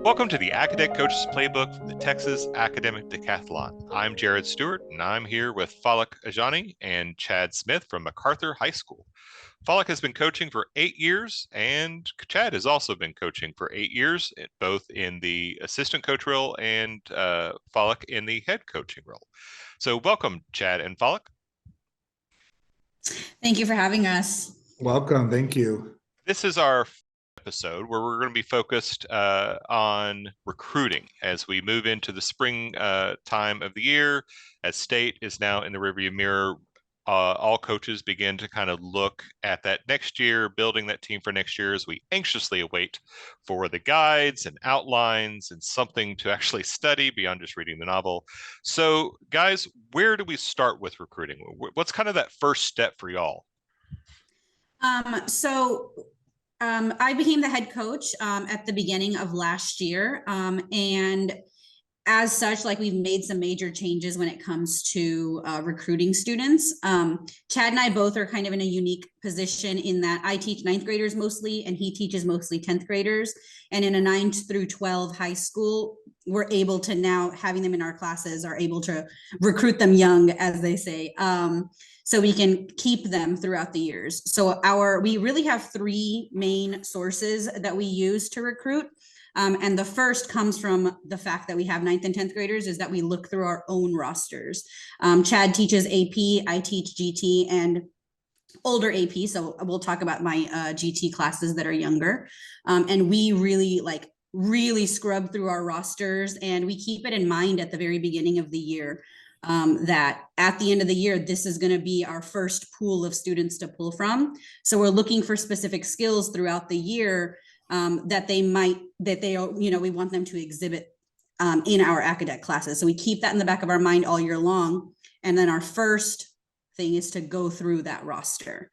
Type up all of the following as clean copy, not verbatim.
Welcome to the Acadec Coaches Playbook from the Texas Academic Decathlon. I'm Jared Stewart, and I'm here with Falak Ajani and Chad Smith from MacArthur High School. Falak has been coaching for 8 years, and Chad has also been coaching for 8 years, both in the assistant coach role and Falak in the head coaching role. So welcome, Chad and Falak. Thank you for having us. Welcome. Thank you. This is our episode where we're going to be focused on recruiting as we move into the spring time of the year. As state is now in the rearview mirror, all coaches begin to kind of look at that next year, building that team for next year as we anxiously await for the guides and outlines and something to actually study beyond just reading the novel. So guys, where do we start with recruiting? What's kind of that first step for y'all? I became the head coach at the beginning of last year. And as such, like, we've made some major changes when it comes to recruiting students. Chad and I both are kind of in a unique position in that I teach 9th graders mostly, and he teaches mostly 10th graders. And in a 9 through 12 high school, we're able to now, having them in our classes, are able to recruit them young, as they say. So we can keep them throughout the years. So we really have 3 main sources that we use to recruit. And the first comes from the fact that we have 9th and 10th graders, is that we look through our own rosters. Chad teaches AP, I teach GT and older AP. So we'll talk about my GT classes that are younger. And we really scrub through our rosters, and we keep it in mind at the very beginning of the year. That at the end of the year, this is going to be our first pool of students to pull from. So we're looking for specific skills throughout the year that we want them to exhibit in our Acadec classes. So we keep that in the back of our mind all year long. And then our first thing is to go through that roster.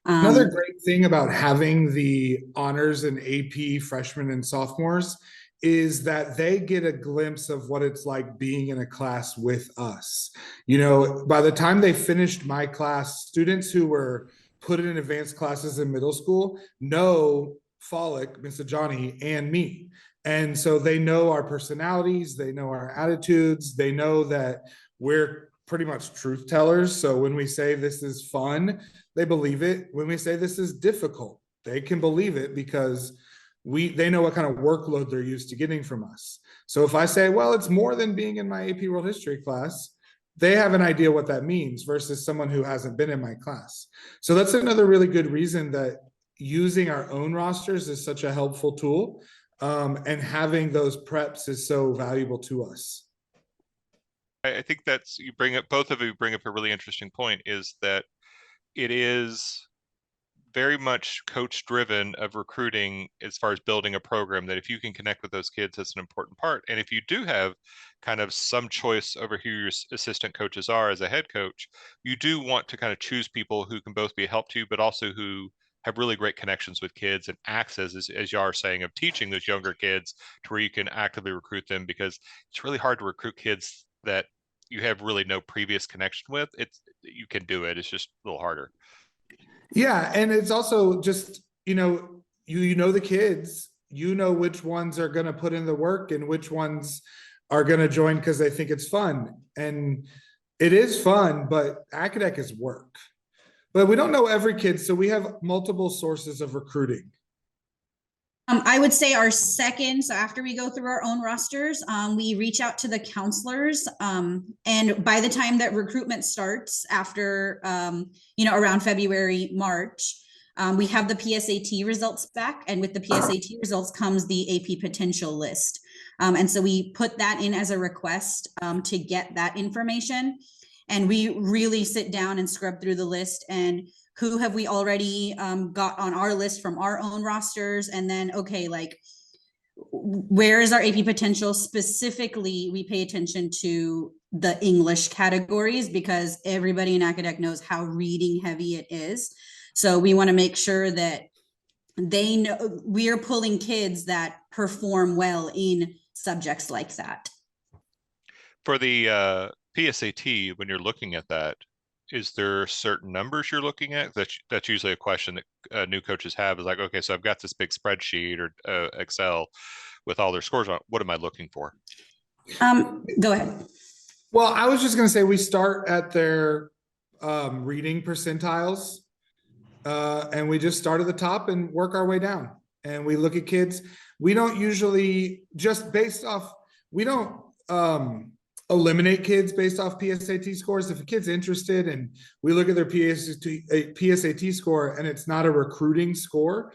Another great thing about having the honors and AP freshmen and sophomores is that they get a glimpse of what it's like being in a class with us. You know, by the time they finished my class, students who were put in advanced classes in middle school know Falak, Mr. Johnny, and me. And so they know our personalities, they know our attitudes, they know that we're pretty much truth tellers. So when we say this is fun, they believe it. When we say this is difficult, they can believe it because they know what kind of workload they're used to getting from us. So if I say, well, it's more than being in my AP World History class, they have an idea what that means versus someone who hasn't been in my class. So that's another really good reason that using our own rosters is such a helpful tool, and having those preps is so valuable to us. I think both of you bring up a really interesting point, is that it is very much coach driven of recruiting as far as building a program, that if you can connect with those kids, that's an important part. And if you do have kind of some choice over who your assistant coaches are as a head coach, you do want to kind of choose people who can both be a help to you, but also who have really great connections with kids and access, as you are saying, of teaching those younger kids to where you can actively recruit them, because it's really hard to recruit kids that you have really no previous connection with. You can do it. It's just a little harder. Yeah, and it's also just, you know the kids, you know which ones are going to put in the work and which ones are going to join because they think it's fun. And it is fun, but Acadec is work. But we don't know every kid, so we have multiple sources of recruiting. I would say our second, so after we go through our own rosters, we reach out to the counselors. And by the time that recruitment starts, after, around February, March, we have the PSAT results back. And with the PSAT results comes the AP potential list. And so we put that in as a request to get that information. And we really sit down and scrub through the list and who have we already got on our list from our own rosters? And then, okay, like, where is our AP potential? Specifically, we pay attention to the English categories because everybody in Acadec knows how reading heavy it is. So we want to make sure that they know we are pulling kids that perform well in subjects like that. For the PSAT, when you're looking at that, is there certain numbers you're looking at? That's usually a question that new coaches have, is like, okay, so I've got this big spreadsheet or Excel with all their scores on it. What am I looking for? Go ahead. Well, I was just going to say we start at their reading percentiles, and we just start at the top and work our way down. And we look at kids. We don't usually just based off. We don't eliminate kids based off PSAT scores. If a kid's interested and we look at their PSAT score and it's not a recruiting score,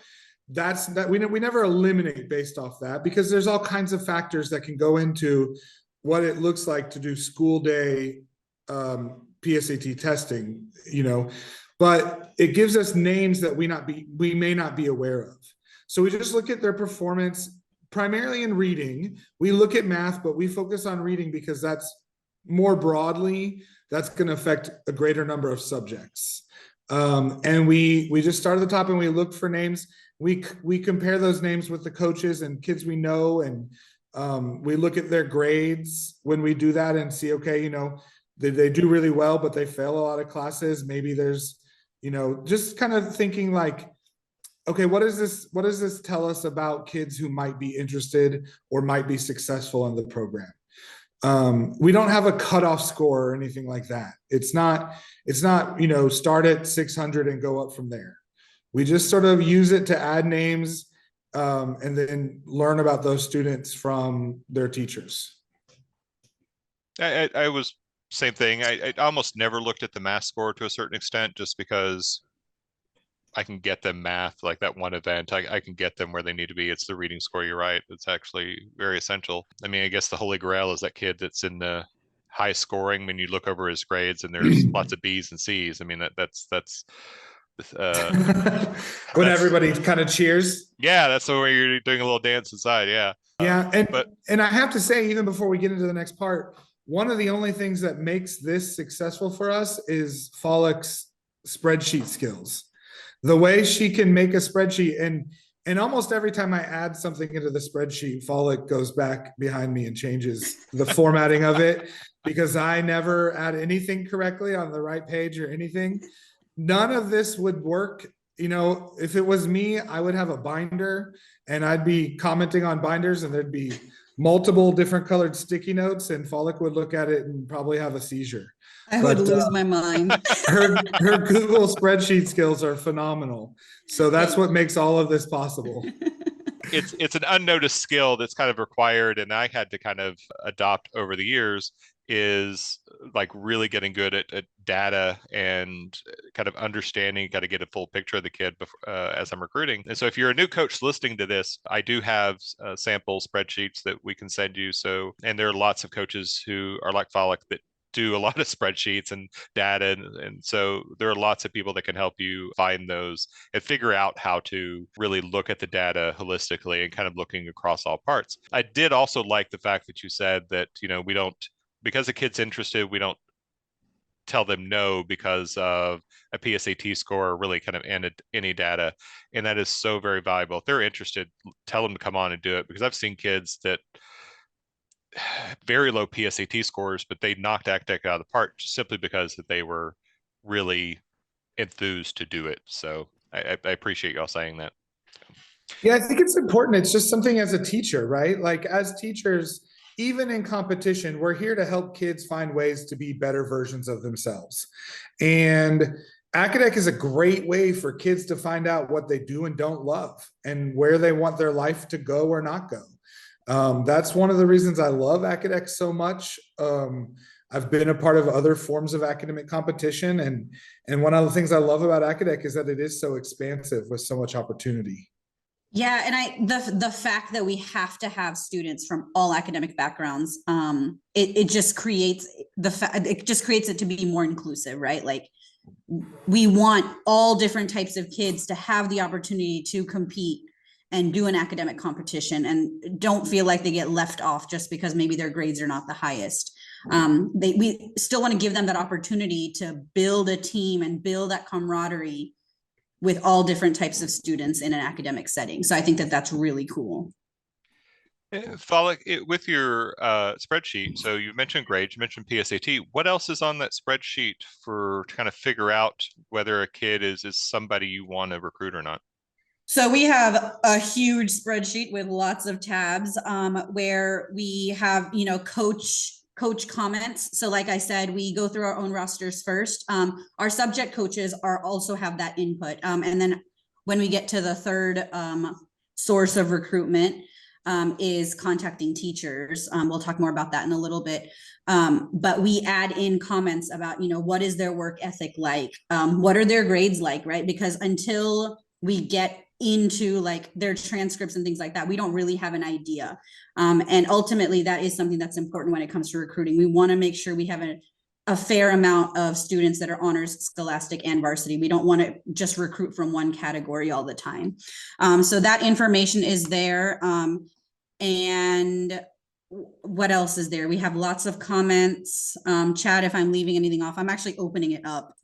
we never eliminate based off that, because there's all kinds of factors that can go into what it looks like to do school day PSAT testing, but it gives us names that we may not be aware of. So we just look at their performance primarily in reading. We look at math, but we focus on reading because that's more broadly, that's going to affect a greater number of subjects. And we just start at the top and we look for names. We compare those names with the coaches and kids we know, and we look at their grades when we do that and see, okay, they do really well, but they fail a lot of classes. Maybe there's, just kind of thinking like, okay, what does this tell us about kids who might be interested or might be successful in the program? We don't have a cutoff score or anything like that. It's not, start at 600 and go up from there. We just sort of use it to add names, and then learn about those students from their teachers. I was same thing. I almost never looked at the math score to a certain extent, just because I can get them math, like that one event. I can get them where they need to be. It's the reading score. You're right. It's actually very essential. I mean, I guess the holy grail is that kid that's in the high scoring when you look over his grades and there's lots of B's and C's. I mean, that's when everybody kind of cheers. Yeah, that's the way you're doing a little dance inside. Yeah. Yeah. And I have to say, even before we get into the next part, one of the only things that makes this successful for us is Follick's spreadsheet skills. The way she can make a spreadsheet, and almost every time I add something into the spreadsheet, Follick goes back behind me and changes the formatting of it, because I never add anything correctly on the right page or anything. None of this would work. If it was me, I would have a binder and I'd be commenting on binders, and there'd be multiple different colored sticky notes, and Follick would look at it and probably have a seizure. I would lose my mind. her Google spreadsheet skills are phenomenal. So that's what makes all of this possible. It's an unnoticed skill that's kind of required, and I had to kind of adopt over the years, is like really getting good at data and kind of understanding, got to get a full picture of the kid before, as I'm recruiting. And so if you're a new coach listening to this, I do have sample spreadsheets that we can send you. So, and there are lots of coaches who are like Follick that do a lot of spreadsheets and data. And so there are lots of people that can help you find those and figure out how to really look at the data holistically and kind of looking across all parts. I did also like the fact that you said that, we don't, because a kid's interested, we don't tell them no because of a PSAT score or really kind of any data. And that is so very valuable. If they're interested, tell them to come on and do it, because I've seen kids that very low PSAT scores, but they knocked Acadec out of the park just simply because that they were really enthused to do it. So I appreciate y'all saying that. Yeah, I think it's important. It's just something as a teacher, right? Like as teachers, even in competition, we're here to help kids find ways to be better versions of themselves. And Acadec is a great way for kids to find out what they do and don't love and where they want their life to go or not go. That's one of the reasons I love Acadec so much. I've been a part of other forms of academic competition, and one of the things I love about Acadec is that it is so expansive with so much opportunity. Yeah, and the fact that we have to have students from all academic backgrounds, it just creates it to be more inclusive, right? Like we want all different types of kids to have the opportunity to compete and do an academic competition and don't feel like they get left off just because maybe their grades are not the highest. We still want to give them that opportunity to build a team and build that camaraderie with all different types of students in an academic setting. So I think that that's really cool. Follow it with your spreadsheet. So you mentioned grades, you mentioned PSAT. What else is on that spreadsheet for to kind of figure out whether a kid is somebody you want to recruit or not? So we have a huge spreadsheet with lots of tabs, where we have, coach comments. So like I said, we go through our own rosters first. Our subject coaches are also have that input. And then when we get to the third source of recruitment, is contacting teachers. We'll talk more about that in a little bit. But we add in comments about, what is their work ethic like? What are their grades like, right? Because until we get into like their transcripts and things like that, we don't really have an idea. And ultimately, that is something that's important when it comes to recruiting. We want to make sure we have a fair amount of students that are honors, scholastic, and varsity. We don't want to just recruit from one category all the time. So that information is there. And what else is there? We have lots of comments. Chad, if I'm leaving anything off, I'm actually opening it up.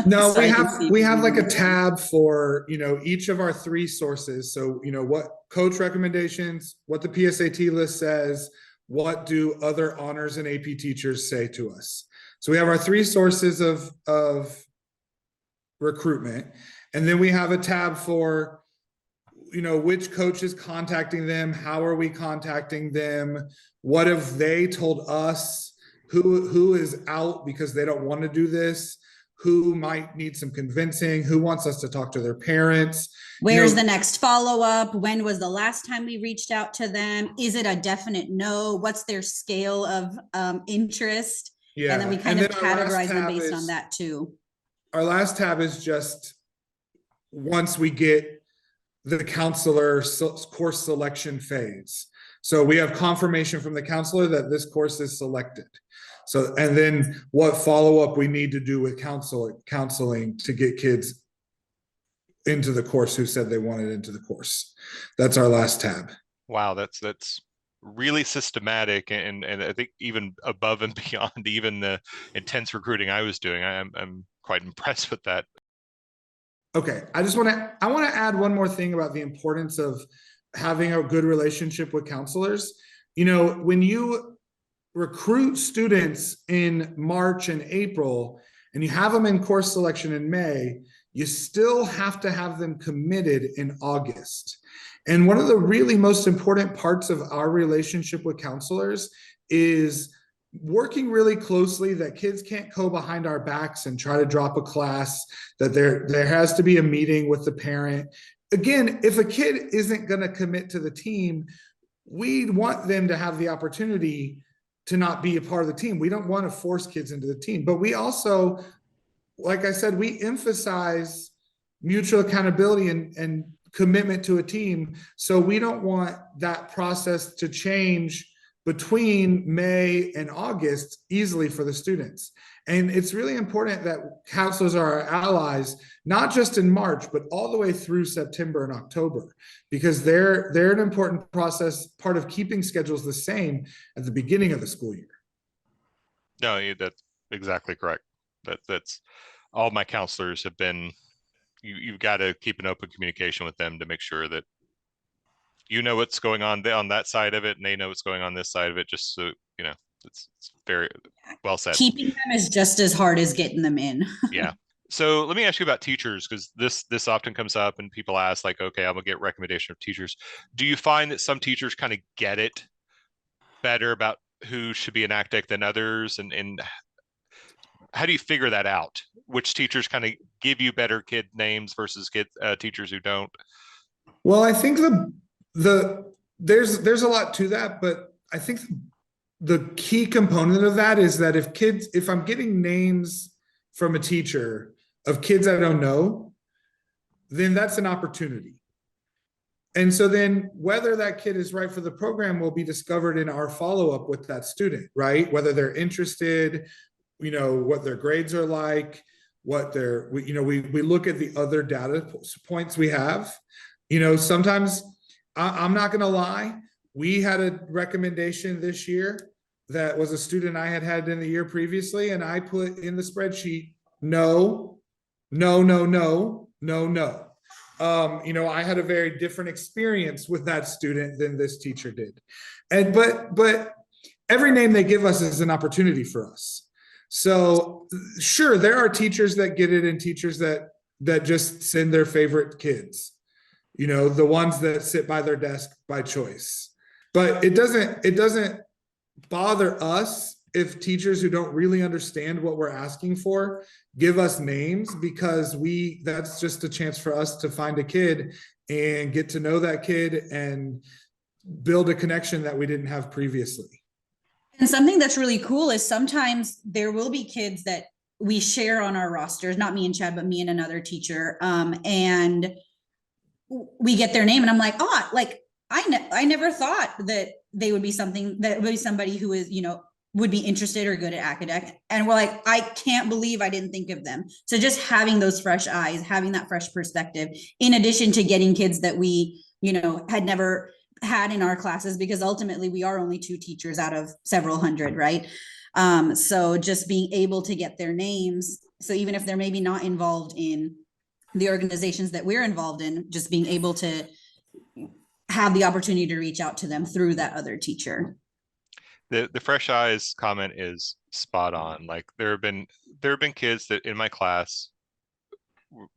No, So we have like a tab for, each of our three sources. So, what coach recommendations, what the PSAT list says, what do other honors and AP teachers say to us? So we have our three sources of recruitment. And then we have a tab for, which coach is contacting them, how are we contacting them, what have they told us, who is out because they don't want to do this, who might need some convincing, who wants us to talk to their parents. Where's the next follow-up? When was the last time we reached out to them? Is it a definite no? What's their scale of interest? Yeah. And then we kind of categorize them based on that too. Our last tab is just once we get the counselor course selection phase. So we have confirmation from the counselor that this course is selected. So, and then what follow-up we need to do with counseling to get kids into the course who said they wanted into the course. That's our last tab. Wow, that's really systematic, and I think even above and beyond even the intense recruiting I was doing. I'm quite impressed with that. Okay, I want to add one more thing about the importance of having a good relationship with counselors. When you recruit students in March and April, and you have them in course selection in May, you still have to have them committed in August. And one of the really most important parts of our relationship with counselors is working really closely that kids can't go behind our backs and try to drop a class, that there has to be a meeting with the parent. Again, if a kid isn't going to commit to the team, we want them to have the opportunity to not be a part of the team. We don't want to force kids into the team, but we also, like I said, we emphasize mutual accountability and commitment to a team. So we don't want that process to change between May and August easily for the students. And it's really important that counselors are our allies, not just in March, but all the way through September and October, because they're an important process, part of keeping schedules the same at the beginning of the school year. No, that's exactly correct. That's all my counselors have been. You've got to keep an open communication with them to make sure that what's going on that side of it, and they know what's going on this side of it, just so it's very well said. Keeping them is just as hard as getting them in. Yeah. So let me ask you about teachers, because this often comes up and people ask, like, okay, I'm gonna get recommendation of teachers. Do you find that some teachers kind of get it better about who should be an Acadec than others, and how do you figure that out? Which teachers kind of give you better kid names versus teachers who don't? Well, I think there's a lot to that, but I think the key component of that is that if I'm getting names from a teacher of kids I don't know, then that's an opportunity. And so then whether that kid is right for the program will be discovered in our follow-up with that student, right? Whether they're interested, what their grades are like, we look at the other data points we have. Sometimes I'm not going to lie. We had a recommendation this year that was a student I had in the year previously, and I put in the spreadsheet, no, no, no, no, no, no. I had a very different experience with that student than this teacher did. But every name they give us is an opportunity for us. So sure, there are teachers that get it and teachers that just send their favorite kids, the ones that sit by their desk by choice. But it doesn't bother us if teachers who don't really understand what we're asking for give us names, because that's just a chance for us to find a kid and get to know that kid and build a connection that we didn't have previously. And something that's really cool is sometimes there will be kids that we share on our rosters, not me and Chad, but me and another teacher. And we get their name and I'm like, oh, like I never thought that they would be somebody who is, would be interested or good at Acadec. And we're like, I can't believe I didn't think of them. So just having those fresh eyes, having that fresh perspective, in addition to getting kids that we, had never had in our classes, because ultimately we are only 2 teachers out of several hundred, right? So just being able to get their names. So even if they're maybe not involved in the organizations that we're involved in, just being able to have the opportunity to reach out to them through that other teacher. The fresh eyes comment is spot on. Like there have been kids that in my class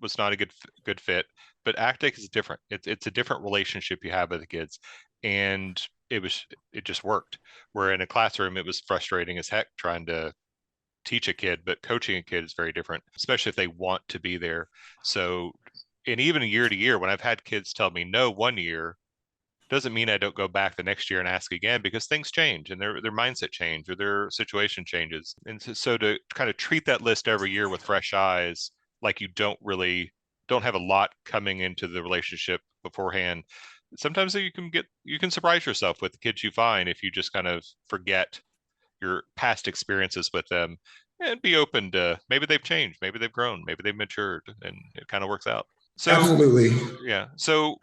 was not a good fit, but Acadec is different. It's a different relationship you have with the kids, and it just worked. Where in a classroom it was frustrating as heck trying to teach a kid, but coaching a kid is very different, especially if they want to be there. So, and even year to year, when I've had kids tell me no one year, doesn't mean I don't go back the next year and ask again, because things change and their mindset change or their situation changes. And so to kind of treat that list every year with fresh eyes, like you don't have a lot coming into the relationship beforehand. Sometimes you can surprise yourself with the kids you find if you just kind of forget your past experiences with them and be open to maybe they've changed, maybe they've grown, maybe they've matured, and it kind of works out. So Absolutely. yeah. So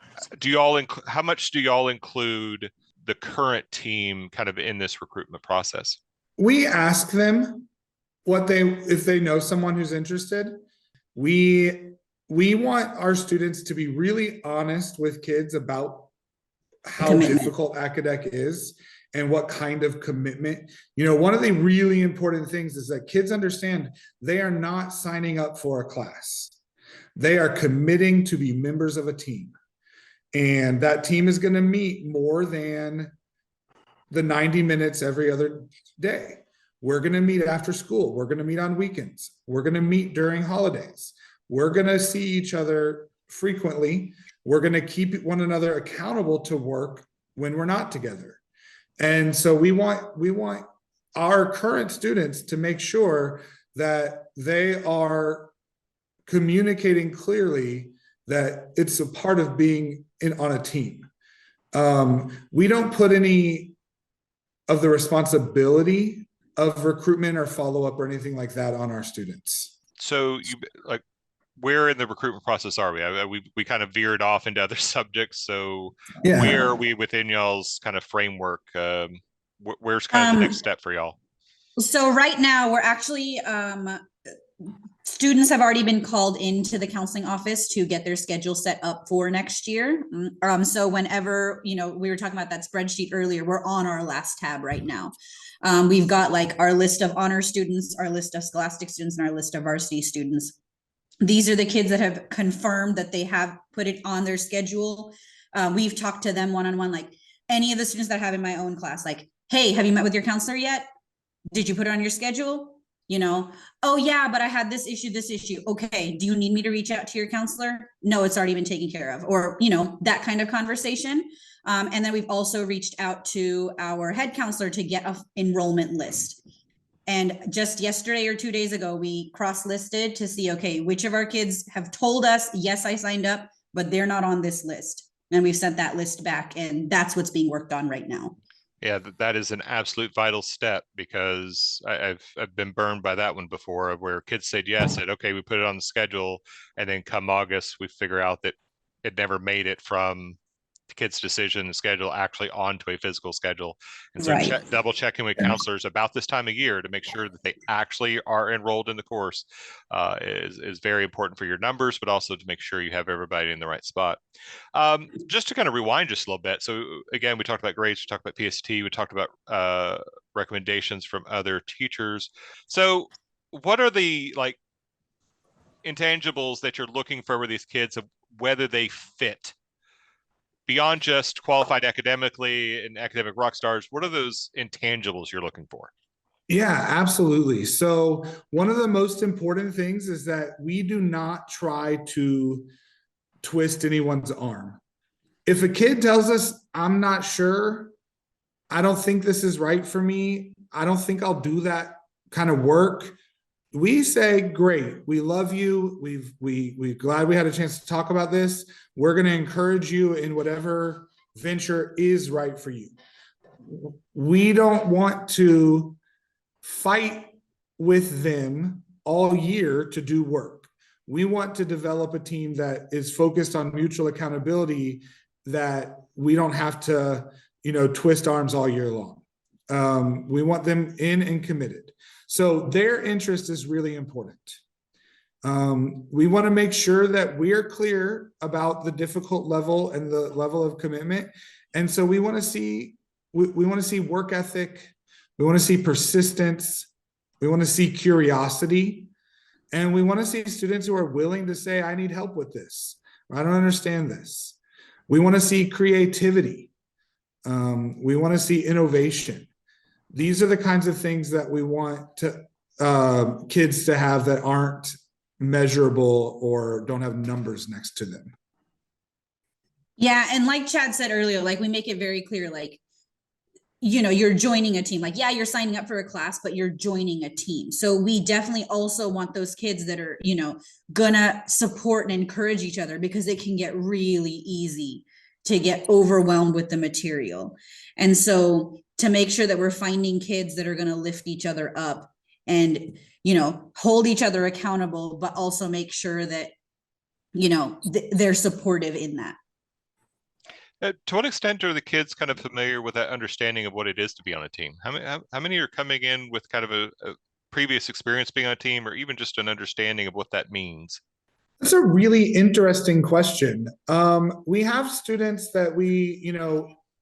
how much do y'all include the current team kind of in this recruitment process? We ask them if they know someone who's interested. We want our students to be really honest with kids about how difficult Acadec is and what kind of commitment. One of the really important things is that kids understand they are not signing up for a class. They are committing to be members of a team. And that team is going to meet more than the 90 minutes every other day. We're going to meet after school. We're going to meet on weekends. We're going to meet during holidays. We're going to see each other frequently. We're going to keep one another accountable to work when we're not together. And so we want our current students to make sure that they are communicating clearly that it's a part of being on a team. We don't put any of the responsibility of recruitment or follow-up or anything like that on our students. So where in the recruitment process are we? We kind of veered off into other subjects. So yeah. Where are we within y'all's kind of framework? Where's kind of the next step for y'all? So right now we're actually, students have already been called into the counseling office to get their schedule set up for next year. So whenever, we were talking about that spreadsheet earlier, we're on our last tab right now. We've got like our list of honor students, our list of scholastic students, and our list of varsity students. These are the kids that have confirmed that they have put it on their schedule. We've talked to them one-on-one, like any of the students that I have in my own class, like, hey, have you met with your counselor yet? Did you put it on your schedule? Oh yeah, but I had this issue. Okay, do you need me to reach out to your counselor? No, it's already been taken care of. Or, that kind of conversation. And then we've also reached out to our head counselor to get an enrollment list. And just yesterday or 2 days ago, we cross-listed to see, okay, which of our kids have told us, yes, I signed up, but they're not on this list. And we've sent that list back, and that's what's being worked on right now. Yeah, that is an absolute vital step, because I've been burned by that one before, where kids said yes, said, okay, we put it on the schedule, and then come August, we figure out that it never made it from kid's decision and schedule actually onto a physical schedule. And so Right. double checking with counselors about this time of year to make sure that they actually are enrolled in the course is very important for your numbers, but also to make sure you have everybody in the right spot. Just to kind of rewind just a little bit. So again, we talked about grades, we talked about PST, we talked about recommendations from other teachers. So what are the like intangibles that you're looking for with these kids, of whether they fit beyond just qualified academically and academic rock stars? What are those intangibles you're looking for? Yeah, absolutely. So one of the most important things is that we do not try to twist anyone's arm. If a kid tells us, I'm not sure, I don't think this is right for me, I don't think I'll do that kind of work, we say, great, we love you, we're glad we had a chance to talk about this, we're going to encourage you in whatever venture is right for you. We don't want to fight with them all year to do work. We want to develop a team that is focused on mutual accountability, that we don't have to, twist arms all year long. We want them in and committed. So their interest is really important. We want to make sure that we are clear about the difficult level and the level of commitment. And so we want to see, we want to see work ethic. We want to see persistence. We want to see curiosity. And we want to see students who are willing to say, I need help with this, or I don't understand this. We want to see creativity. We want to see innovation. These are the kinds of things that we want to kids to have that aren't measurable or don't have numbers next to them. Yeah, and like Chad said earlier, like we make it very clear, like, you're joining a team. Like, yeah, you're signing up for a class, but you're joining a team. So we definitely also want those kids that are, gonna support and encourage each other, because it can get really easy to get overwhelmed with the material. And so to make sure that we're finding kids that are going to lift each other up and, hold each other accountable, but also make sure that, they're supportive in that. To what extent are the kids kind of familiar with that understanding of what it is to be on a team? How many are coming in with kind of a previous experience being on a team, or even just an understanding of what that means? That's a really interesting question. We have students that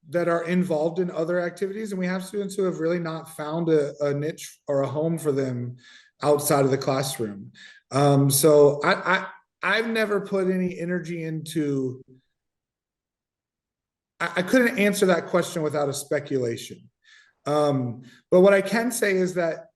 that are involved in other activities, and we have students who have really not found a niche or a home for them outside of the classroom. So I've never put any energy into, I couldn't answer that question without a speculation. But what I can say is that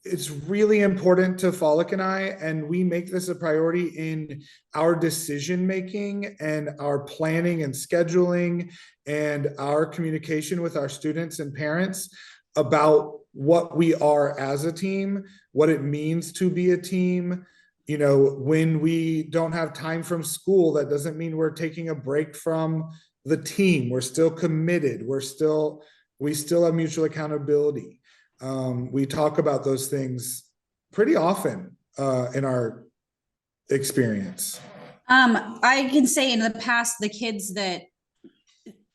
it's really important to Follick and I, and we make this a priority in our decision making and our planning and scheduling and our communication with our students and parents about what we are as a team, what it means to be a team. When we don't have time from school, that doesn't mean we're taking a break from the team. We're still committed. We still have mutual accountability. We talk about those things pretty often in our experience. I can say in the past, the kids that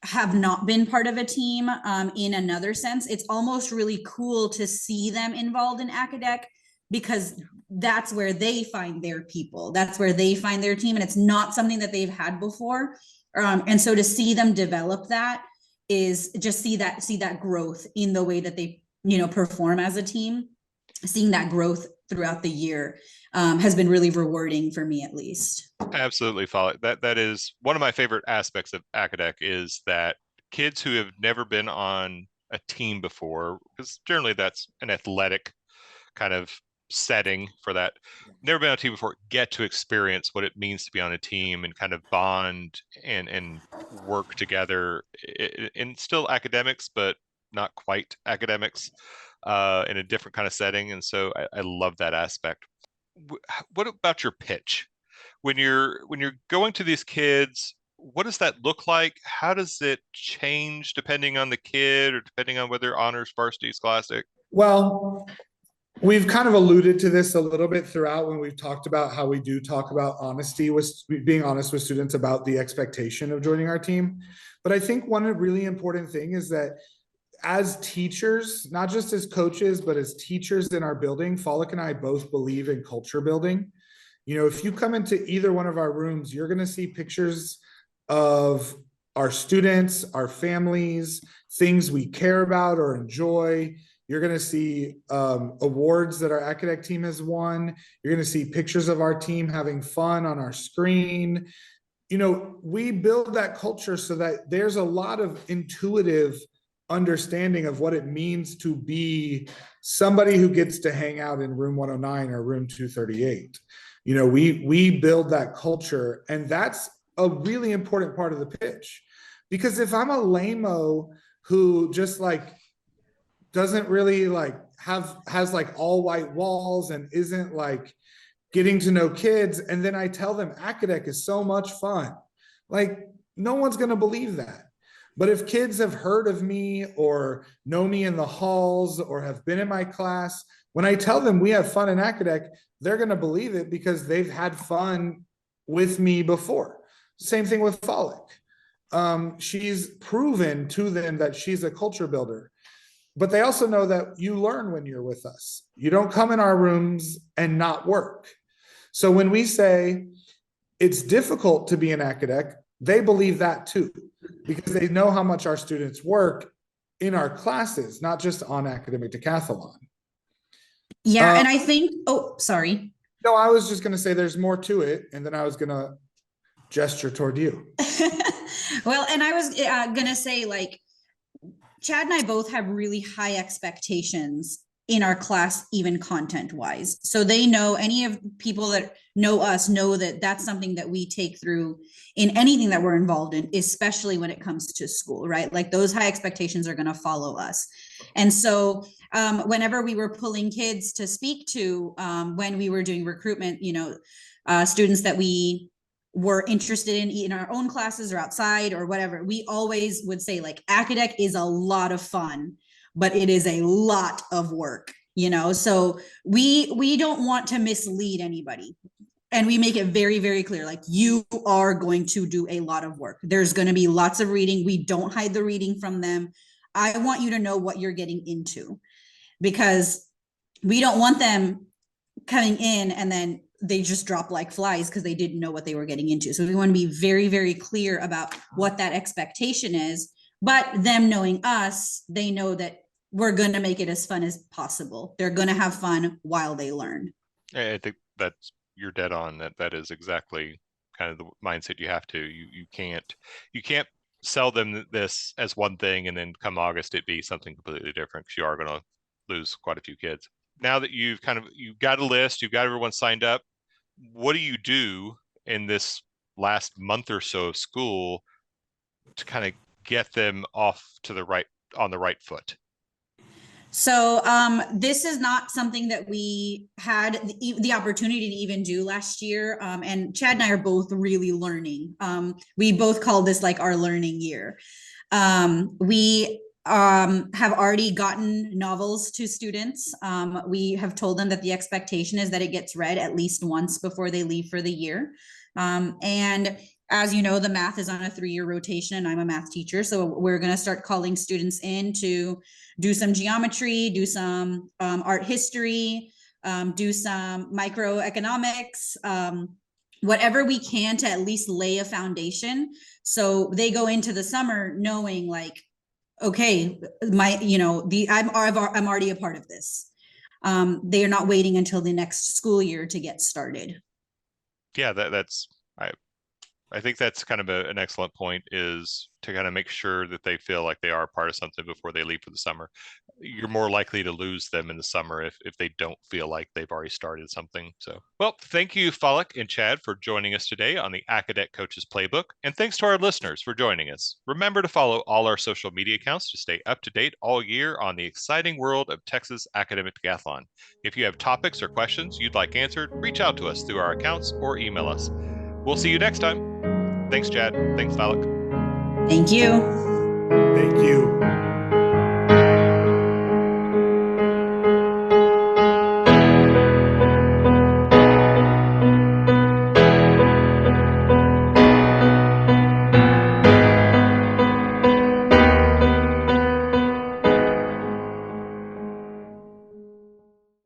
have not been part of a team, in another sense, it's almost really cool to see them involved in Acadec, because that's where they find their people. That's where they find their team. And it's not something that they've had before. And so to see them develop that is just see that growth in the way that they perform as a team. Seeing that growth throughout the year has been really rewarding for me, at least. Absolutely, Follick. That is one of my favorite aspects of Acadec, is that kids who have never been on a team before, because generally that's an athletic kind of setting for that, never been on a team before, get to experience what it means to be on a team and kind of bond and work together in still academics, but not quite academics, in a different kind of setting. And so I love that aspect. What about your pitch? When you're going to these kids, what does that look like? How does it change depending on the kid, or depending on whether honors, varsity, scholastic? Well, we've kind of alluded to this a little bit throughout when we've talked about how we do talk about honesty, with being honest with students about the expectation of joining our team. But I think one really important thing is that as teachers, not just as coaches, but as teachers in our building, Follick and I both believe in culture building. If you come into either one of our rooms, you're going to see pictures of our students, our families, things we care about or enjoy. You're going to see awards that our Acadec team has won. You're going to see pictures of our team having fun on our screen. We build that culture so that there's a lot of intuitive understanding of what it means to be somebody who gets to hang out in room 109 or room 238. We build that culture, and that's a really important part of the pitch. Because if I'm a lame-o who just like doesn't really like has like all white walls and isn't like getting to know kids, and then I tell them Acadec is so much fun, like no one's going to believe that. But if kids have heard of me or know me in the halls or have been in my class, when I tell them we have fun in Acadec, they're going to believe it because they've had fun with me before. Same thing with Follick. She's proven to them that she's a culture builder. But they also know that you learn when you're with us. You don't come in our rooms and not work. So when we say it's difficult to be an Acadec, they believe that too, because they know how much our students work in our classes, not just on academic decathlon. Yeah, and I think, oh, sorry. No, I was just going to say there's more to it, and then I was going to gesture toward you. Well, and I was going to say, like, Chad and I both have really high expectations in our class, even content wise. So they know, any of people that know us know that that's something that we take through in anything that we're involved in, especially when it comes to school, right? Like those high expectations are going to follow us. And so whenever we were pulling kids to speak to, when we were doing recruitment, students that we were interested in our own classes or outside or whatever, we always would say, like, Acadec is a lot of fun, but it is a lot of work, so we don't want to mislead anybody. And we make it very, very clear, like, you are going to do a lot of work. There's going to be lots of reading. We don't hide the reading from them. I want you to know what you're getting into, because we don't want them coming in and then they just drop like flies because they didn't know what they were getting into. So we want to be very, very clear about what that expectation is. But them knowing us, they know that we're going to make it as fun as possible. They're going to have fun while they learn. I think you're dead on. That is exactly kind of the mindset you have to. You can't sell them this as one thing and then come August it be something completely different, because you are going to lose quite a few kids. Now that you've got a list, you've got everyone signed up, what do you do in this last month or so of school to kind of get them off to on the right foot? So this is not something that we had the opportunity to even do last year. And Chad and I are both really learning. We both call this like our learning year. We have already gotten novels to students. We have told them that the expectation is that it gets read at least once before they leave for the year. And as you know, the math is on a 3-year rotation, and I'm a math teacher. So we're going to start calling students in to do some geometry, do some art history, do some microeconomics, whatever we can to at least lay a foundation. So they go into the summer knowing, like, okay, I'm already a part of this. They are not waiting until the next school year to get started. Yeah, I think that's kind of an excellent point, is to kind of make sure that they feel like they are part of something before they leave for the summer. You're more likely to lose them in the summer if they don't feel like they've already started something. So, well, thank you, Follick and Chad, for joining us today on the Acadec Coaches Playbook. And thanks to our listeners for joining us. Remember to follow all our social media accounts to stay up to date all year on the exciting world of Texas academic decathlon. If you have topics or questions you'd like answered, reach out to us through our accounts or email us. We'll see you next time. Thanks, Chad. Thanks, Follick. Thank you. Thank you.